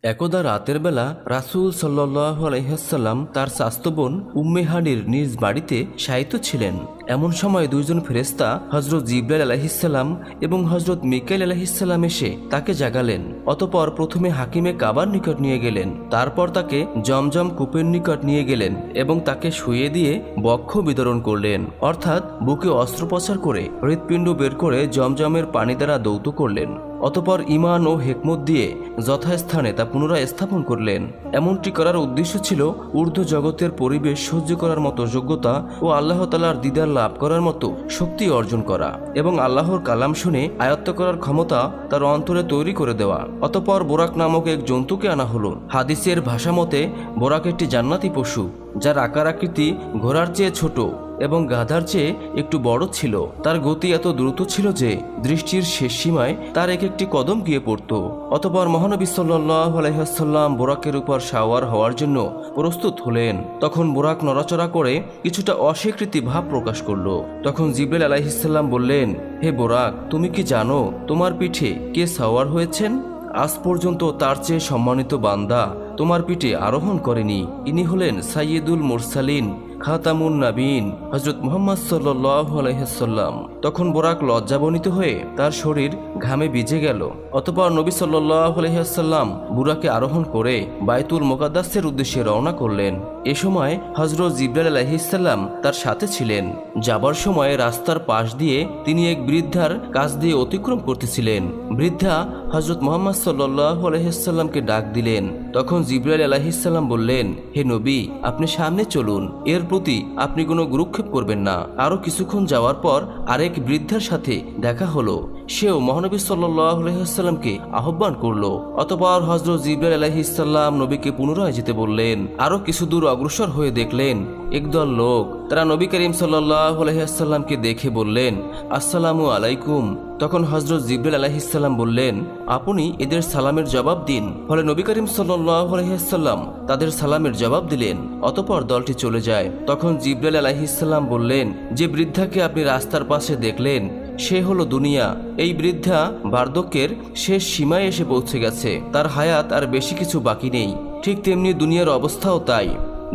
একদা রাতের বেলা রাসূল সাল্লাল্লাহু আলাইহি ওয়াসাল্লাম তার চাচাতো বোন উম্মে হানির নিজ বাড়িতে শায়িত ছিলেন। এমন সময় দুইজন ফেরেশতা হযরত জিবরাইল আলাইহিস সালাম এবং হযরত মিকাইল আলাইহিস সালাম এসে তাকে জাগালেন। অতঃপর প্রথমে হাকিমে কাবার নিকট নিয়ে গেলেন, তারপর তাকে জমজম কূপের নিকট নিয়ে গেলেন এবং তাকে শুইয়ে দিয়ে বক্ষ বিতরণ করলেন, অর্থাৎ বুকে অস্ত্রোপচার করে হৃৎপিণ্ড বের করে জমজমের পানি দ্বারা দৌত করলেন। অতঃপর ঈমান ও হিকমত দিয়ে যথাস্থানে তা পুনরায় স্থাপন করলেন। এমনটি করার উদ্দেশ্য ছিল ঊর্ধ্ব জগতের পরিবেশ সহ্য করার মতো যোগ্যতা ও আল্লাহ তাআলার দিদার লাভ করার মতো শক্তি অর্জন করা এবং আল্লাহর কালাম শুনে আয়ত্ত করার ক্ষমতা তার অন্তরে তৈরি করে দেওয়া। অতঃপর বোরাক নামক এক জন্তুকে আনা হলো। হাদিসের ভাষা মতে বোরাক একটি জান্নাতি পশু, যার আকার আকৃতি ঘোড়ার চেয়ে ছোট এবং গাধার চেয়ে একটু বড় ছিল। তার গতি এত দ্রুত ছিল যে দৃষ্টির শেষ সীমায় তার এক একটি কদম গিয়ে পড়ত। অতঃপর মহানবী সাল্লাল্লাহু আলাইহি ওয়াসাল্লাম বোরাকের উপর সাওয়ার হওয়ার জন্য প্রস্তুত হলেন। তখন বোরাক নড়াচড়া করে কিছুটা অস্বীকৃতি ভাব প্রকাশ করল। তখন জিবরাইল আলাইহিস সালাম বললেন, হে বোরাক, তুমি কি জানো তোমার পিঠে কে সাওয়ার হয়েছেন? আজ পর্যন্ত তার চেয়ে সম্মানিত বান্দা তোমার পিঠে আরোহণ করেনি। ইনি হলেন সাইয়্যিদুল মুরসালিন খাতামুন নাবিয়িন হযরত মুহাম্মদ সাল্লাল্লাহু আলাইহি ওয়াসাল্লাম। তখন বোরাক লজ্জাবনিত হয়ে তার শরীর ঘামে ভিজে গেল। অতঃপর নবী সাল্লাল্লাহু আলাইহি ওয়াসাল্লাম বুরাকে আরোহণ করে বাইতুল মুকাদ্দাসের উদ্দেশ্যে রওনা করলেন। এ সময় হযরত জিবরাইল আলাইহিস সালাম তার সাথে ছিলেন। যাবার সময় রাস্তার পাশ দিয়ে তিনি এক বৃদ্ধার কাছ দিয়ে অতিক্রম করতেছিলেন। বৃদ্ধা হযরত মুহাম্মদ সাল্লাল্লাহু আলাইহি ওয়াসাল্লামকে ডাক দিলেন। তখন জিবরাইল আলাইহিস সালাম বললেন, হে নবী, আপনি সামনে চলুন, এর প্রতি আপনি কোনো গুরুক্ষেপ করবেন না। আরো কিছুক্ষণ যাওয়ার পর আরেক বৃদ্ধার সাথে দেখা হলো। সেও মহানবী সাল্লাল্লাহু আলাইহি ওয়াসাল্লামকে আহ্বান করলো। অতঃপর হযরত জিবরাইল আলাইহিস সালাম নবীকে পুনরায় যেতে বললেন। আরো কিছু দূর অগ্রসর হয়ে দেখলেন একদল লোক। তারা নবী করিম সাল্লাল্লাহু আলাইহি ওয়াসাল্লামকে দেখে বললেন, আসসালামু আলাইকুম। তখন হযরত জিবরাইল আলাইহিস সালাম বললেন, আপনি এদের সালামের জবাব দিন। ফলে নবী করিম সাল্লাল্লাহু আলাইহি ওয়াসাল্লাম তাদের সালামের জবাব দিলেন। অতঃপর দলটি চলে যায়। তখন জিবরাইল আলাইহিস সালাম বললেন, যে বৃদ্ধাকে আপনি রাস্তার পাশে দেখলেন সে হলো দুনিয়া। এই বৃদ্ধা বার্ধক্যের শেষ সীমায় এসে পৌঁছে গেছে, তার হায়াত আর বেশি কিছু বাকি নেই। ঠিক তেমনি দুনিয়ার অবস্থাও তাই,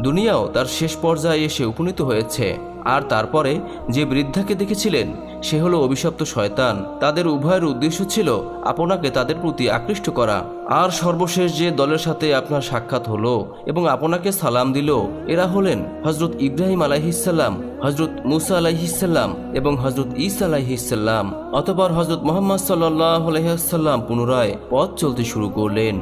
দুনিয়াও তার শেষ পর্যায়ে এসে উপনীত হয়েছে। আর তারপরে যে বৃদ্ধাকে দেখেছিলেন সে হলো অভিশপ্ত শয়তান। তাদের উভয়ের উদ্দেশ্য ছিল আপনাকে তাদের প্রতি আকৃষ্ট করা। আর সর্বশেষ যে দলের সাথে আপনার সাক্ষাৎ হলো এবং আপনাকে সালাম দিল, এরা হলেন হযরত ইব্রাহিম আলাইহিস সালাম, হযরত মুসা আলাইহিস সালাম এবং হযরত ঈসা আলাইহিস সালাম। অতঃপর হযরত মুহাম্মদ সাল্লাল্লাহু আলাইহি ওয়াসাল্লাম পুনরায় পথ চলতে শুরু করলেন।